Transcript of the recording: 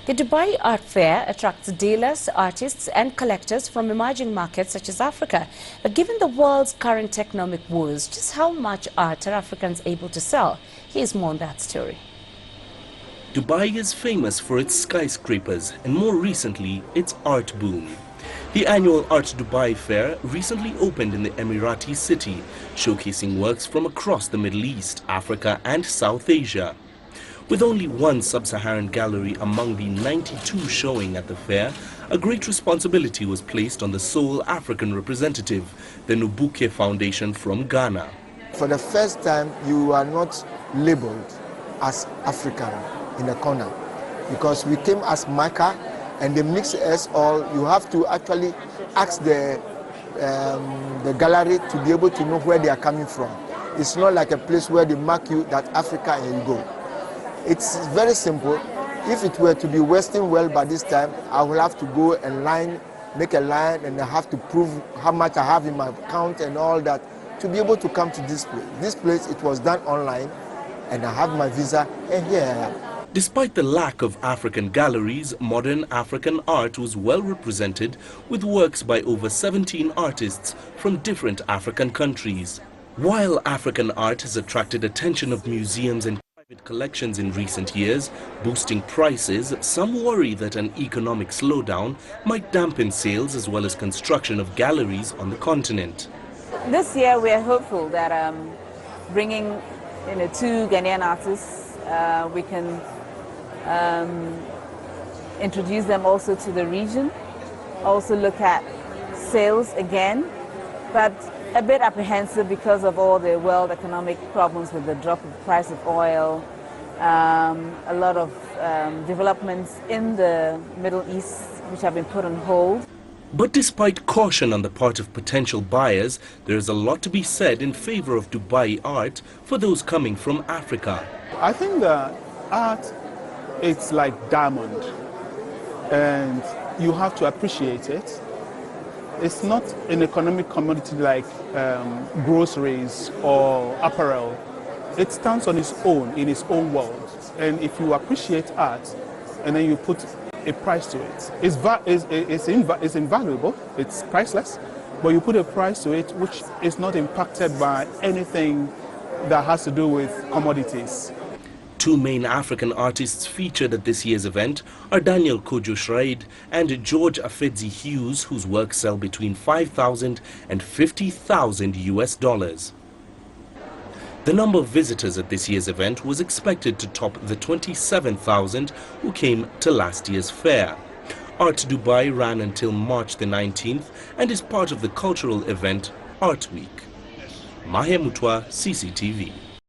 The Dubai Art Fair attracts dealers, artists and collectors from emerging markets such as Africa. But given the world's current economic woes, just how much art are Africans able to sell? Here's more on that story. Dubai is famous for its skyscrapers and more recently its art boom. The annual Art Dubai Fair recently opened in the Emirati city, showcasing works from across the Middle East, Africa and South Asia. With only one sub-Saharan gallery among the 92 showing at the fair, a great responsibility was placed on the sole African representative, the Nubuke Foundation from Ghana. For the first time, you are not labeled as African in the corner, because we came as Maka and they mix us all. You have to actually ask the gallery to be able to know where they are coming from. It's not like a place where they mark you that Africa and you go. It's very simple. If it were to be Western world by this time, I will have to go and make a line, and I have to prove how much I have in my account and all that to be able to come to this place. This place, it was done online, and I have my visa, and here I am. Despite the lack of African galleries, modern African art was well represented with works by over 17 artists from different African countries. While African art has attracted attention of museums and private collections in recent years, boosting prices, some worry that an economic slowdown might dampen sales as well as construction of galleries on the continent. This year we are hopeful that bringing 2 Ghanaian artists, we can introduce them also to the region, also look at sales again, but a bit apprehensive because of all the world economic problems with the drop of the price of oil, a lot of developments in the Middle East which have been put on hold. But despite caution on the part of potential buyers, there is a lot to be said in favor of Dubai art for those coming from Africa. I think that art, it's like diamond, and you have to appreciate it. It's not an economic commodity like groceries or apparel. It stands on its own, in its own world. And if you appreciate art and then you put a price to it, it's invaluable, it's priceless, but you put a price to it which is not impacted by anything that has to do with commodities. 2 main African artists featured at this year's event are Daniel Kojo Schraid and George Afedzi Hughes, whose works sell between $5,000 and $50,000 US. The number of visitors at this year's event was expected to top the 27,000 who came to last year's fair. Art Dubai ran until March the 19th and is part of the cultural event Art Week. Mahe Mutwa, CCTV.